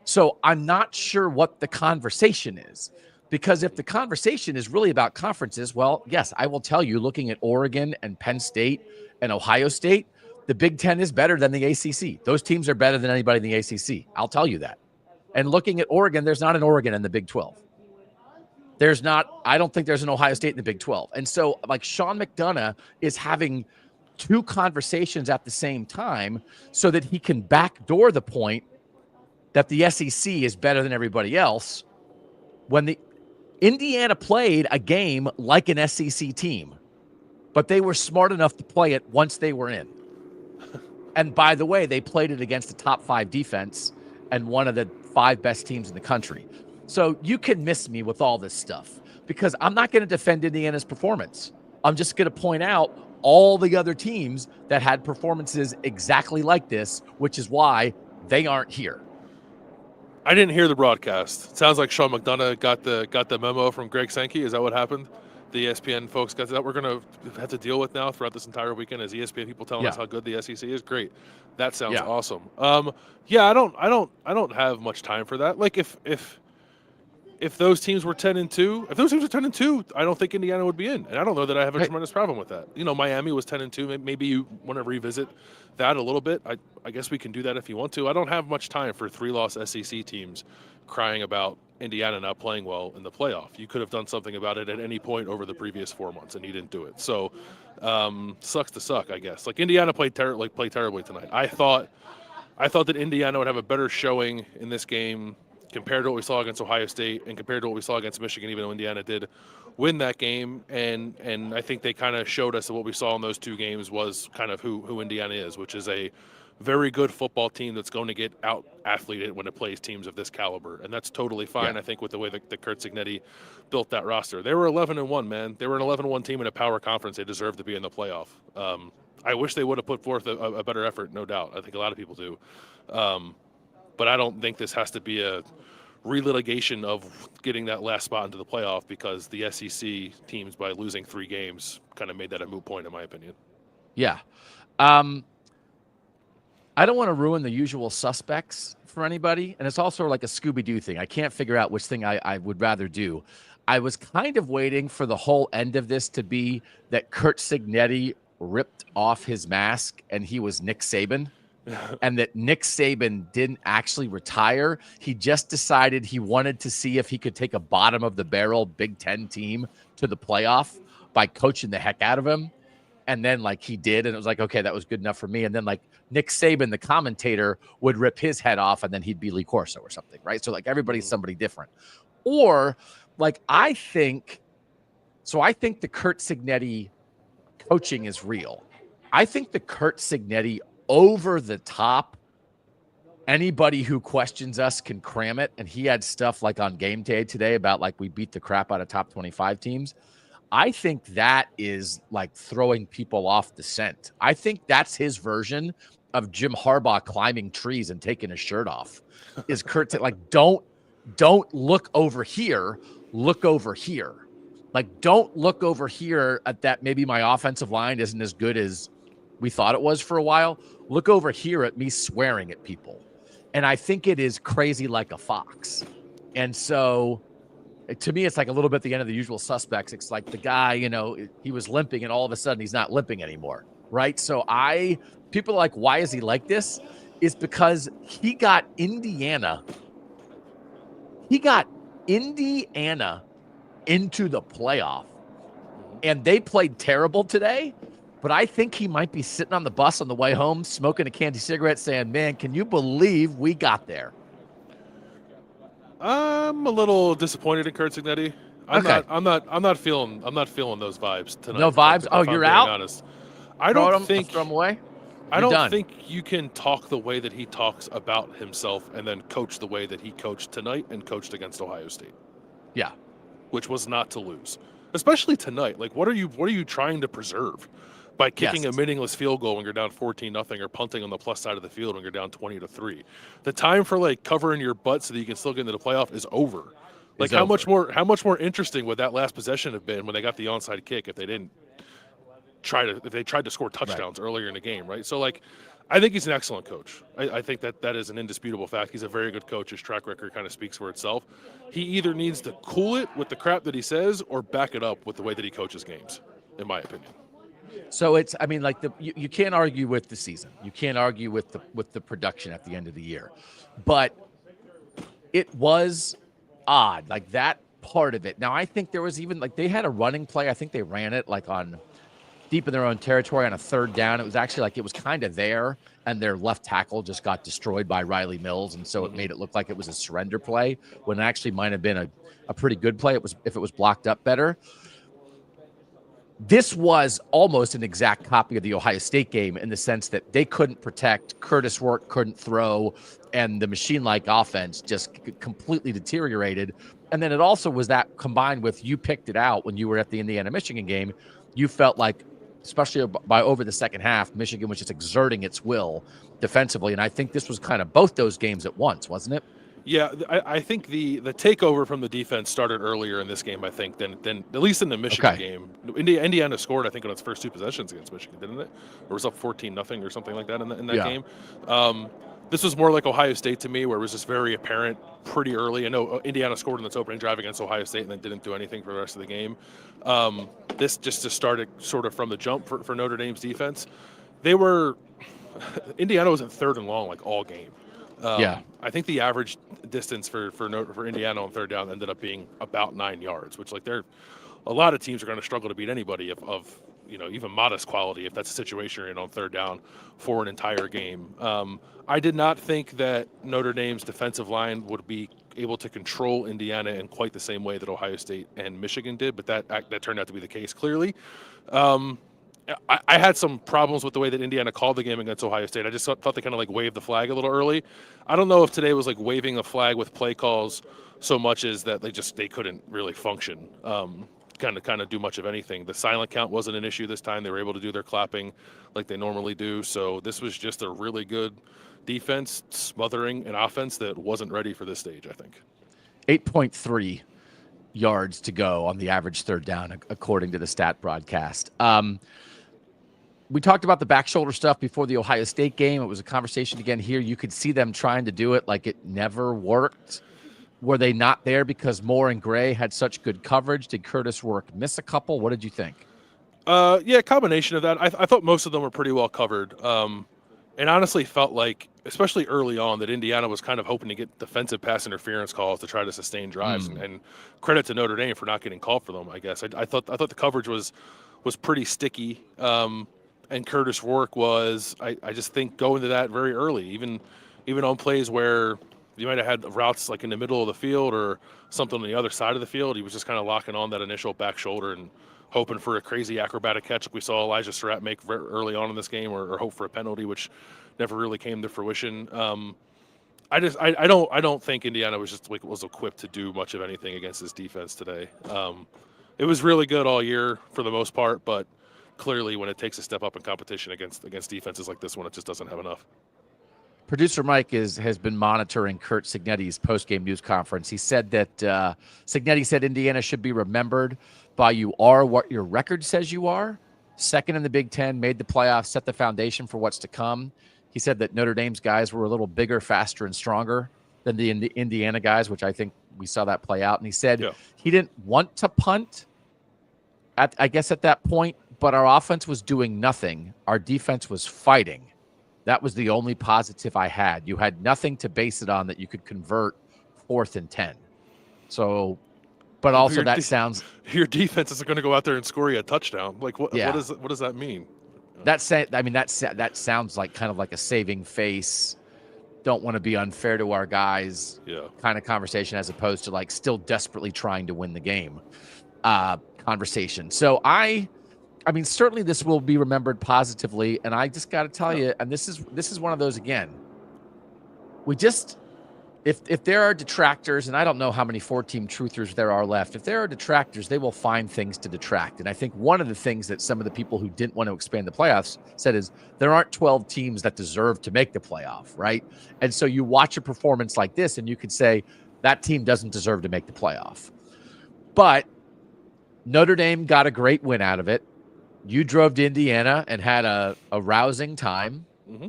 So I'm not sure what the conversation is, because if the conversation is really about conferences, well, yes, I will tell you, looking at Oregon and Penn State and Ohio State, the Big Ten is better than the ACC. Those teams are better than anybody in the ACC. I'll tell you that. And looking at Oregon, there's not an Oregon in the Big 12. I don't think there's an Ohio State in the Big 12. And so, like, Sean McDonough is having two conversations at the same time so that he can backdoor the point that the SEC is better than everybody else when the Indiana played a game like an SEC team, but they were smart enough to play it once they were in. And by the way, they played it against the top 5 defense and one of the 5 best teams in the country. So you can miss me with all this stuff because I'm not going to defend Indiana's performance. I'm just going to point out all the other teams that had performances exactly like this, which is why they aren't here. I didn't hear the broadcast. It sounds like Sean McDonough got the memo from Greg Sankey. Is that what happened? The ESPN folks got that we're going to have to deal with now throughout this entire weekend as ESPN people telling us how good the SEC is. Great. That sounds awesome. I don't have much time for that. Like if those teams were 10-2, I don't think Indiana would be in. And I don't know that I have a tremendous problem with that. You know, Miami was 10-2. Maybe you want to revisit that a little bit. I guess we can do that if you want to. I don't have much time for 3-loss SEC teams crying about Indiana not playing well in the playoff. You could have done something about it at any point over the previous 4 months, and you didn't do it. So, sucks to suck, I guess. Like, Indiana played terribly tonight. I thought that Indiana would have a better showing in this game compared to what we saw against Ohio State and compared to what we saw against Michigan, even though Indiana did win that game. And I think they kind of showed us that what we saw in those 2 games was kind of who Indiana is, which is a very good football team that's going to get out-athleted when it plays teams of this caliber. And that's totally fine, I think, with the way that Kurt Cignetti built that roster. They were 11-1, man. They were an 11-1 team in a power conference. They deserve to be in the playoff. I wish they would have put forth a better effort, no doubt. I think a lot of people do. But I don't think this has to be a relitigation of getting that last spot into the playoff because the SEC teams, by losing 3 games, kind of made that a moot point, in my opinion. Yeah. I don't want to ruin the usual suspects for anybody, and it's also like a Scooby-Doo thing. I can't figure out which thing I would rather do. I was kind of waiting for the whole end of this to be that Kurt Cignetti ripped off his mask and he was Nick Saban. And that Nick Saban didn't actually retire. He just decided he wanted to see if he could take a bottom of the barrel Big Ten team to the playoff by coaching the heck out of him. And then like he did, and it was like, okay, that was good enough for me. And then like Nick Saban, the commentator, would rip his head off and then he'd be Lee Corso or something, right? So like everybody's somebody different. Or like I think the Kurt Cignetti coaching is real. I think the Kurt Cignetti over the top, anybody who questions us can cram it. And he had stuff like on Game Day today about like we beat the crap out of top 25 teams. I think that is like throwing people off the scent. I think that's his version of Jim Harbaugh climbing trees and taking his shirt off. Is Kurt like don't look over here, look over here. Like don't look over here at that. Maybe my offensive line isn't as good as we thought it was for a while. Look over here at me swearing at people. And I think it is crazy like a fox. And so to me, it's like a little bit the end of The Usual Suspects. It's like the guy, you know, he was limping and all of a sudden he's not limping anymore. Right. So people are like, why is he like this? Is because he got Indiana. He got Indiana into the playoff and they played terrible today. But I think he might be sitting on the bus on the way home, smoking a candy cigarette, saying, "Man, can you believe we got there?" I'm a little disappointed in Kurt Cignetti. I'm not feeling those vibes tonight. No vibes. Oh, you're out. Honest. I don't think throw him away. I don't think you can talk the way that he talks about himself and then coach the way that he coached tonight and coached against Ohio State. Yeah, which was not to lose, especially tonight. Like, what are you trying to preserve? By kicking a meaningless field goal when you're down 14-0 or punting on the plus side of the field when you're down 20-3. The time for like covering your butt so that you can still get into the playoff is over. Like how much more interesting would that last possession have been when they got the onside kick if they tried to score touchdowns earlier in the game, right? So like I think he's an excellent coach. I think that is an indisputable fact. He's a very good coach. His track record kind of speaks for itself. He either needs to cool it with the crap that he says or back it up with the way that he coaches games, in my opinion. So it's, I mean, like you can't argue with the season. You can't argue with the production at the end of the year, but it was odd, like that part of it. Now, I think there was even like they had a running play. I think they ran it like on deep in their own territory on a third down. It was actually like it was kind of there, and their left tackle just got destroyed by Riley Mills, and so it made it look like it was a surrender play when it actually might have been a pretty good play. It was if it was blocked up better. This was almost an exact copy of the Ohio State game in the sense that they couldn't protect, Curtis Work couldn't throw, and the machine-like offense just completely deteriorated. And then it also was that combined with you picked it out when you were at the Indiana-Michigan game. You felt like, especially by over the second half, Michigan was just exerting its will defensively. And I think this was kind of both those games at once, wasn't it? Yeah, I think the takeover from the defense started earlier in this game, I think, than at least in the Michigan game. Indiana scored, I think, on its first two possessions against Michigan, didn't it? Or was up 14-0 or something like that in that game. This was more like Ohio State to me, where it was just very apparent pretty early. I know Indiana scored in its opening drive against Ohio State and then didn't do anything for the rest of the game. This just started sort of from the jump for Notre Dame's defense. Indiana was in third and long like all game. I think the average distance for Indiana on third down ended up being about 9 yards, which like a lot of teams are going to struggle to beat anybody of even modest quality if that's a situation you're in on third down for an entire game. I did not think that Notre Dame's defensive line would be able to control Indiana in quite the same way that Ohio State and Michigan did, but that turned out to be the case clearly. I had some problems with the way that Indiana called the game against Ohio State. I just thought they kind of like waved the flag a little early. I don't know if today was like waving a flag with play calls so much as that they couldn't really function, kind of do much of anything. The silent count wasn't an issue this time. They were able to do their clapping like they normally do. So this was just a really good defense smothering an offense that wasn't ready for this stage, I think. 8.3 yards to go on the average third down, according to the stat broadcast. We talked about the back shoulder stuff before the Ohio State game. It was a conversation again here. You could see them trying to do it like it never worked. were they not there because Moore and Gray had such good coverage? Did Curtis Work miss a couple? What did you think? Yeah, combination of that. I thought most of them were pretty well covered. And honestly felt like, especially early on, that Indiana was kind of hoping to get defensive pass interference calls to try to sustain drives. And credit to Notre Dame for not getting called for them, I guess. I thought the coverage was pretty sticky. And Curtis Work was, I just think, going to that very early, even on plays where you might have had routes like in the middle of the field or something on the other side of the field. He was just kind of locking on that initial back shoulder and hoping for a crazy acrobatic catch like we saw Elijah Surratt make very early on in this game, or hope for a penalty, which never really came to fruition. I don't think Indiana was equipped to do much of anything against this defense today. It was really good all year for the most part, but clearly when it takes a step up in competition against defenses like this one, it just doesn't have enough. Producer Mike has been monitoring Curt Cignetti's post-game news conference. He said that Cignetti said Indiana should be remembered by you are what your record says you are. Second in the Big Ten, made the playoffs, set the foundation for what's to come. He said that Notre Dame's guys were a little bigger, faster, and stronger than the Indiana guys, which I think we saw that play out. And he said he didn't want to punt, at that point, but our offense was doing nothing. Our defense was fighting. That was the only positive I had. You had nothing to base it on that you could convert 4th and 10. So, but also sounds your defense isn't going to go out there and score you a touchdown. Like what does that mean? That sounds like kind of like a saving face. Don't want to be unfair to our guys. Kind of conversation, as opposed to like still desperately trying to win the game conversation. So I mean, certainly this will be remembered positively, and I just got to tell you, and this is one of those again. We just, if there are detractors, and I don't know how many 4-team truthers there are left, if there are detractors, they will find things to detract. And I think one of the things that some of the people who didn't want to expand the playoffs said is there aren't 12 teams that deserve to make the playoff, right? And so you watch a performance like this, and you could say that team doesn't deserve to make the playoff. But Notre Dame got a great win out of it. You drove to Indiana and had a rousing time. Mm-hmm.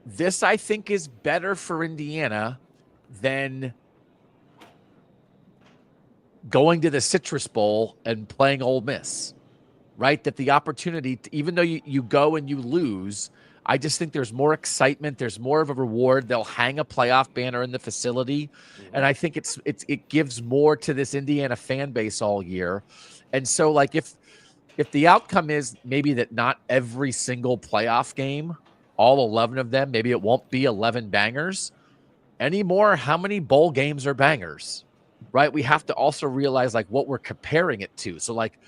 This, I think, is better for Indiana than going to the Citrus Bowl and playing Ole Miss, right? That the opportunity, even though you go and you lose, I just think there's more excitement. There's more of a reward. They'll hang a playoff banner in the facility. Mm-hmm. And I think it gives more to this Indiana fan base all year. And so, like, if the outcome is maybe that not every single playoff game, all 11 of them, maybe it won't be 11 bangers anymore. How many bowl games are bangers, right? We have to also realize like what we're comparing it to. So like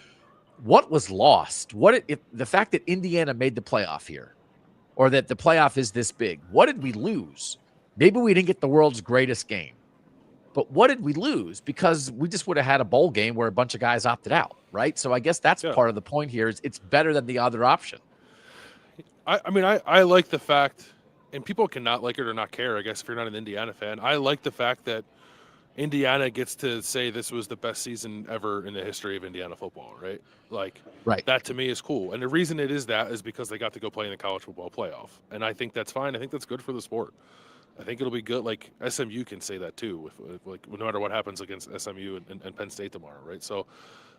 what was lost? If the fact that Indiana made the playoff here, or that the playoff is this big, what did we lose? Maybe we didn't get the world's greatest game, but what did we lose? Because we just would have had a bowl game where a bunch of guys opted out, right? So I guess that's part of the point here is it's better than the other option. I like the fact, and people cannot like it or not care, I guess, if you're not an Indiana fan. I like the fact that Indiana gets to say this was the best season ever in the history of Indiana football, right? Like, that to me is cool. And the reason it is that is because they got to go play in the college football playoff. And I think that's fine. I think that's good for the sport. I think it'll be good. Like, SMU can say that too, no matter what happens against SMU and Penn State tomorrow, right? So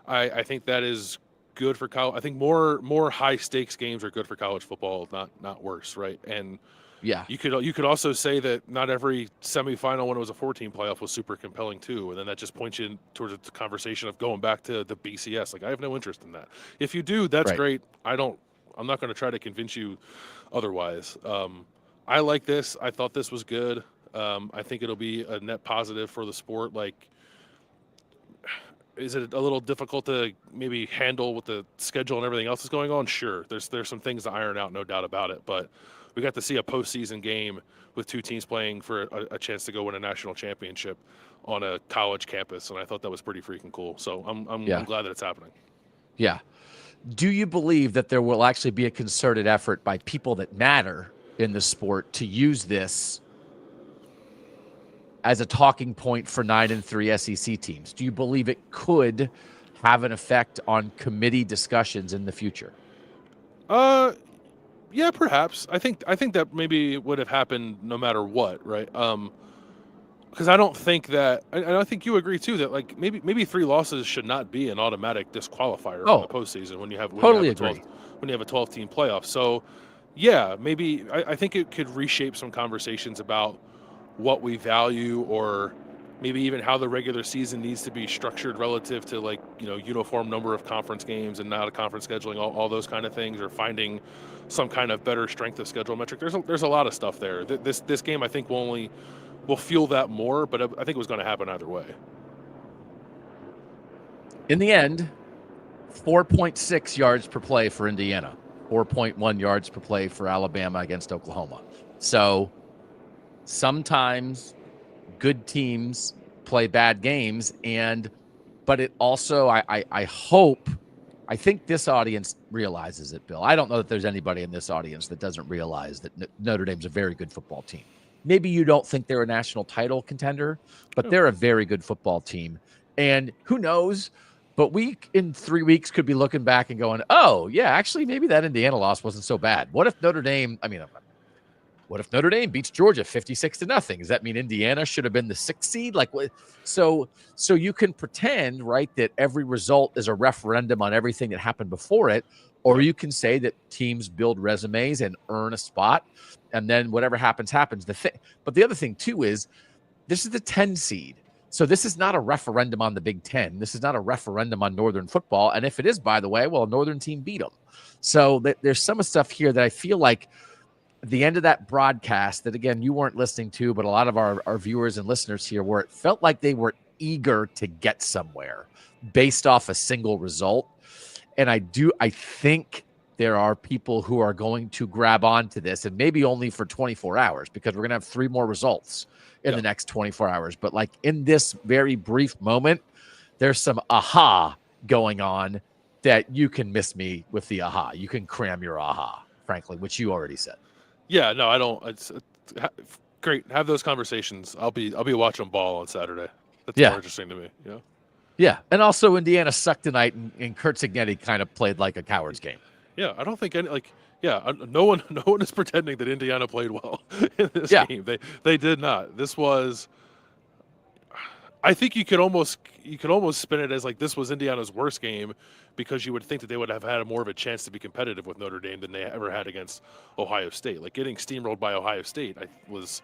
I think that is good for college. I think more high stakes games are good for college football, not worse, right? And you could also say that not every semifinal when it was a 14 playoff was super compelling too, and then that just points you towards the conversation of going back to the BCS. Like, I have no interest in that. If you do, that's great. I'm not going to try to convince you otherwise. I like this. I thought this was good. I think it'll be a net positive for the sport. Like, is it a little difficult to maybe handle with the schedule and everything else that's going on? Sure. There's some things to iron out, no doubt about it. But we got to see a postseason game with two teams playing for a chance to go win a national championship on a college campus, and I thought that was pretty freaking cool. So I'm glad that it's happening. Yeah. Do you believe that there will actually be a concerted effort by people that matter in the sport to use this as a talking point for 9-3 SEC teams? Do you believe it could have an effect on committee discussions in the future? Yeah, perhaps. I think that maybe would have happened no matter what, right? because I don't think that, and I think you agree too, that like maybe 3 losses should not be an automatic disqualifier from the postseason when you have totally a 12 agree. when you have a 12-team playoff. So yeah, maybe I think it could reshape some conversations about what we value, or maybe even how the regular season needs to be structured relative to, like, uniform number of conference games and not a conference scheduling, all those kind of things, or finding some kind of better strength of schedule metric. There's a lot of stuff there. This game I think will feel that more, but I think it was going to happen either way. In the end, 4.6 yards per play for Indiana, 4.1 yards per play for Alabama against Oklahoma. So sometimes good teams play bad games, but it also, I think this audience realizes it, Bill. I don't know that there's anybody in this audience that doesn't realize that Notre Dame's a very good football team. Maybe you don't think they're a national title contender, but they're a very good football team. And who knows, but we in 3 weeks could be looking back and going, oh, yeah, actually, maybe that Indiana loss wasn't so bad. What if Notre Dame beats Georgia 56-0? Does that mean Indiana should have been the 6th seed? Like, so you can pretend, right, that every result is a referendum on everything that happened before it, or you can say that teams build resumes and earn a spot, and then whatever happens. But the other thing too is this is the 10 seed. So this is not a referendum on the Big Ten. This is not a referendum on Northern football. And if it is, by the way, well, a Northern team beat them. So there's some stuff here that I feel like the end of that broadcast that, again, you weren't listening to, but a lot of our viewers and listeners here were, it felt like they were eager to get somewhere based off a single result. And I think there are people who are going to grab onto this, and maybe only for 24 hours, because we're going to have 3 more results in the next 24 hours. But like in this very brief moment, there's some aha going on that you can miss me with the aha. You can cram your aha, frankly, which you already said. Yeah, no, I don't. It's great. Have those conversations. I'll be watching ball on Saturday. That's more interesting to me. Yeah, and also Indiana sucked tonight, and Kurt Cignetti kind of played like a coward's game. Yeah, I don't think no one is pretending that Indiana played well in this game. They did not. This was, I think you could almost spin it as like this was Indiana's worst game, because you would think that they would have had more of a chance to be competitive with Notre Dame than they ever had against Ohio State. Like, getting steamrolled by Ohio State was,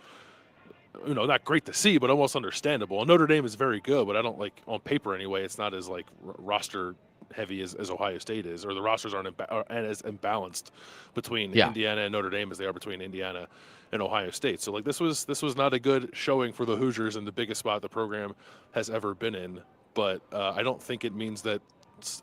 not great to see, but almost understandable. And Notre Dame is very good, but I don't, like, on paper anyway, it's not as like roster heavy as Ohio State is, or the rosters aren't as imbalanced between Indiana and Notre Dame as they are between Indiana and Ohio State. So like this was not a good showing for the Hoosiers in the biggest spot the program has ever been in. But I don't think it means that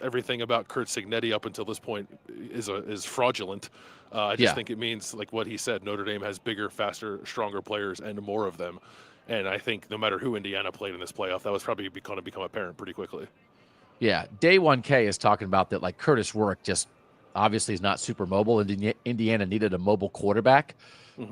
everything about Kurt Cignetti up until this point is fraudulent. I just think it means, like what he said, Notre Dame has bigger, faster, stronger players and more of them. And I think no matter who Indiana played in this playoff, that was probably going to become apparent pretty quickly. Yeah, Day 1K is talking about that, like, Curtis Work just obviously is not super mobile, and Indiana needed a mobile quarterback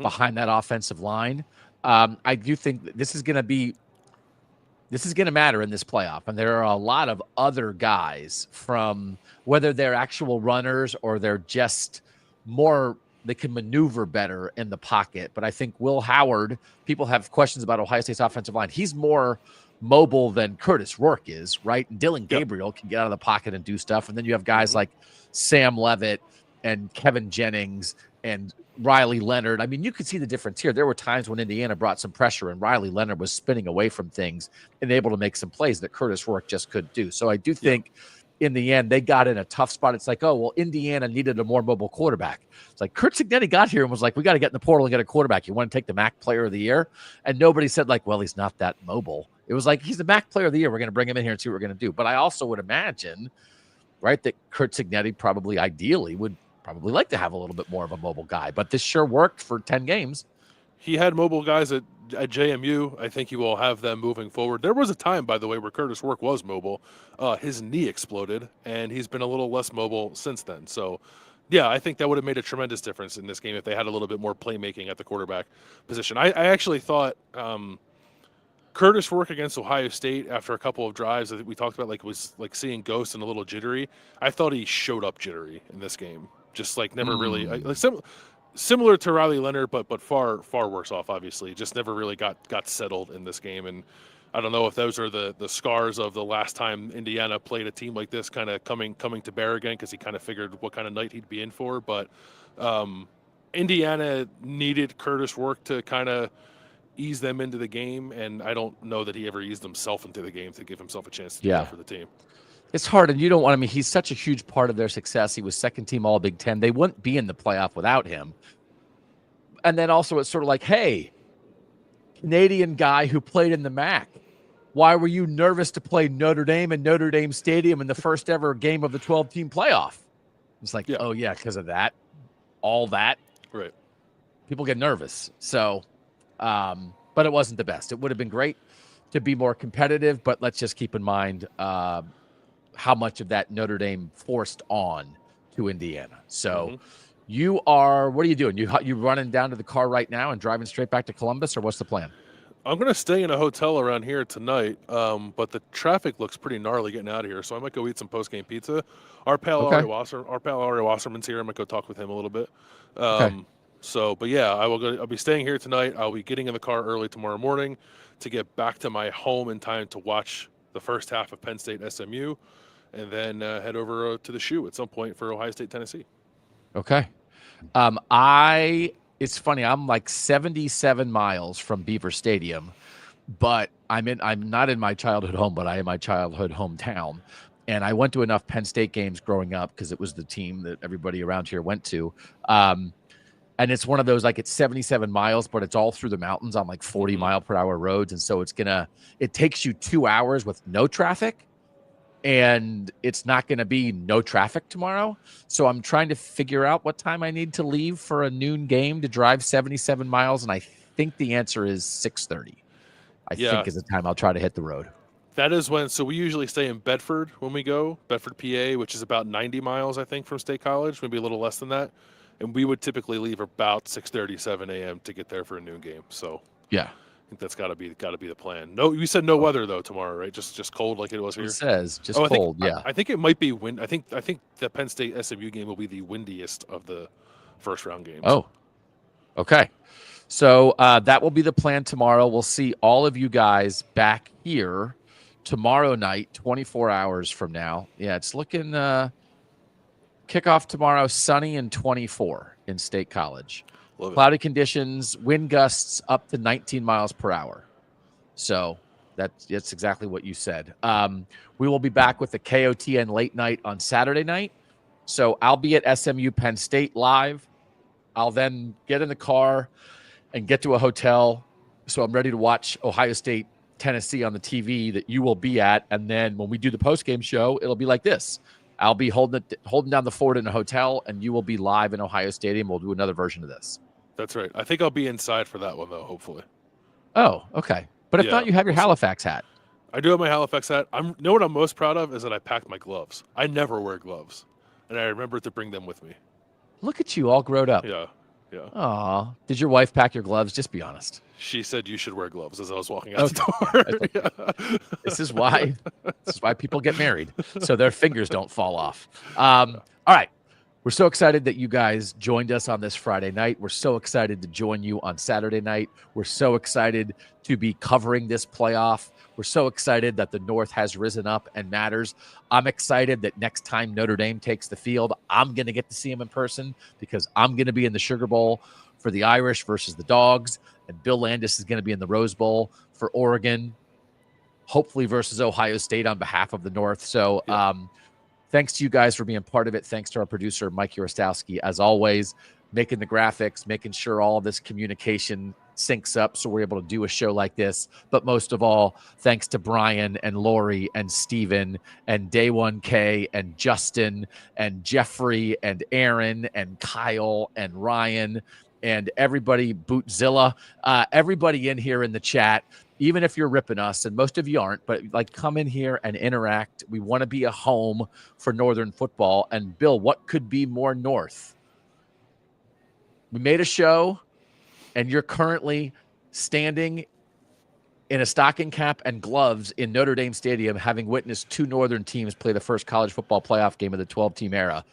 behind that offensive line. I do think this is going to matter in this playoff, and there are a lot of other guys, from whether they're actual runners or they're just more, they can maneuver better in the pocket. But I think Will Howard, people have questions about Ohio State's offensive line. He's more mobile than Curtis Rourke is, right? And Dylan Gabriel can get out of the pocket and do stuff. And then you have guys like Sam Levitt and Kevin Jennings and Riley Leonard. I mean, you could see the difference here. There were times when Indiana brought some pressure and Riley Leonard was spinning away from things and able to make some plays that Curtis Rourke just couldn't do. So I do think in the end, they got in a tough spot. It's like, oh, well, Indiana needed a more mobile quarterback. It's like Kurt Cignetti got here and was like, we got to get in the portal and get a quarterback. You want to take the MAC Player of the Year? And nobody said, like, well, he's not that mobile. It was like, he's the MAC Player of the Year. We're going to bring him in here and see what we're going to do. But I also would imagine, right, that Kurt Cignetti ideally would probably like to have a little bit more of a mobile guy. But this sure worked for 10 games. He had mobile guys at JMU. I think he will have them moving forward. There was a time, by the way, where Curtis Work was mobile. His knee exploded, and he's been a little less mobile since then. So, yeah, I think that would have made a tremendous difference in this game if they had a little bit more playmaking at the quarterback position. I actually thought Curtis Work against Ohio State, after a couple of drives that we talked about, like, was like seeing ghosts and a little jittery. I thought he showed up jittery in this game. Just like never really similar to Riley Leonard, but far worse off. Obviously, just never really got settled in this game, and I don't know if those are the scars of the last time Indiana played a team like this, kind of coming to bear again, because he kind of figured what kind of night he'd be in for. But Indiana needed Curtis Work to kind of ease them into the game, and I don't know that he ever eased himself into the game to give himself a chance to do that for the team. It's hard, and you don't want. I mean, he's such a huge part of their success. He was second team All Big Ten. They wouldn't be in the playoff without him. And then also, it's sort of like, hey, Canadian guy who played in the MAC, why were you nervous to play Notre Dame in Notre Dame Stadium in the first ever game of the 12-team playoff? It's like, oh yeah, because of that, all that. Right. People get nervous. So, but it wasn't the best. It would have been great to be more competitive, but let's just keep in mind how much of that Notre Dame forced on to Indiana. So you are, what are you doing? You running down to the car right now and driving straight back to Columbus, or what's the plan? I'm going to stay in a hotel around here tonight, but the traffic looks pretty gnarly getting out of here, so I might go eat some post-game pizza. Our pal Ari Wasserman's here. I might go talk with him a little bit. So, but yeah, I'll be staying here tonight. I'll be getting in the car early tomorrow morning to get back to my home in time to watch the first half of Penn State-SMU, and then head over to the shoe at some point for Ohio State-Tennessee. Okay. It's funny. I'm like 77 miles from Beaver Stadium, but I'm not in my childhood home, but I am my childhood hometown. And I went to enough Penn State games growing up because it was the team that everybody around here went to. And it's one of those, like, it's 77 miles, but it's all through the mountains on like 40 mile per hour roads. And so it takes you 2 hours with no traffic. And it's not going to be no traffic tomorrow. So I'm trying to figure out what time I need to leave for a noon game to drive 77 miles. And I think the answer is 6:30. I think is the time I'll try to hit the road. That is when, so we usually stay in Bedford when we go, Bedford, PA, which is about 90 miles, I think, from State College, maybe a little less than that. And we would typically leave about 6:30, 7 a.m. to get there for a noon game. So yeah. I think that's got to be the plan. No, you said no weather though tomorrow, right? Just cold like it was here. It says just cold. I think it might be wind. I think the Penn State SMU game will be the windiest of the first round games. Oh, okay. So that will be the plan tomorrow. We'll see all of you guys back here tomorrow night, 24 hours from now. Yeah, it's looking kickoff tomorrow, sunny and 24 in State College. Cloudy conditions, wind gusts up to 19 miles per hour. So that's exactly what you said. We will be back with the KOTN late night on Saturday night. So I'll be at SMU Penn State live. I'll then get in the car and get to a hotel. So I'm ready to watch Ohio State, Tennessee on the TV that you will be at. And then when we do the postgame show, it'll be like this. I'll be holding down the fort in a hotel, and you will be live in Ohio Stadium. We'll do another version of this. That's right. I think I'll be inside for that one, though, hopefully. Oh, okay. But if not, you have your Halifax hat. I do have my Halifax hat. You know what I'm most proud of is that I packed my gloves. I never wear gloves, and I remember to bring them with me. Look at you, all grown up. Yeah. Aw. Did your wife pack your gloves? Just be honest. She said you should wear gloves as I was walking out the door. This is why people get married, so their fingers don't fall off. All right. We're so excited that you guys joined us on this Friday night. We're so excited to join you on Saturday night. We're so excited to be covering this playoff. We're so excited that the North has risen up and matters. I'm excited that next time Notre Dame takes the field, I'm going to get to see them in person because I'm going to be in the Sugar Bowl for the Irish versus the Dogs, and Bill Landis is going to be in the Rose Bowl for Oregon, hopefully versus Ohio State on behalf of the North. So, thanks to you guys for being part of it. Thanks to our producer, Mike Urostowski, as always, making the graphics, making sure all this communication syncs up so we're able to do a show like this. But most of all, thanks to Brian and Lori and Steven and Day 1K and Justin and Jeffrey and Aaron and Kyle and Ryan and everybody, Bootzilla, everybody in here in the chat. Even if you're ripping us, and most of you aren't, but like come in here and interact. We want to be a home for Northern football. And Bill, what could be more North? We made a show, and you're currently standing in a stocking cap and gloves in Notre Dame Stadium, having witnessed two Northern teams play the first college football playoff game of the 12-team era.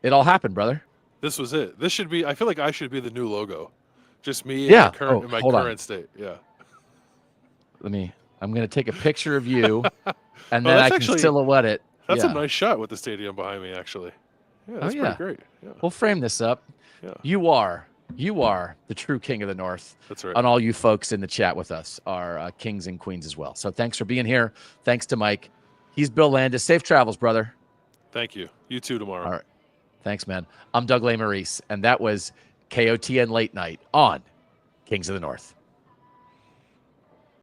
It all happened, brother. This was it. This should be. I feel like I should be the new logo. Just me Yeah. in my Hold on. current state. Yeah. I'm going to take a picture of you, and Well, then I that's can actually- silhouette it. That's Yeah. a nice shot with the stadium behind me, actually. Yeah, that's yeah. pretty great. Yeah. We'll frame this up. Yeah. You are the true king of the North. That's right. And all you folks in the chat with us are kings and queens as well. So thanks for being here. Thanks to Mike. He's Bill Landis. Safe travels, brother. Thank you. You too tomorrow. All right. Thanks, man. I'm Doug Lesmerises, and that was KOTN Late Night on Kings of the North.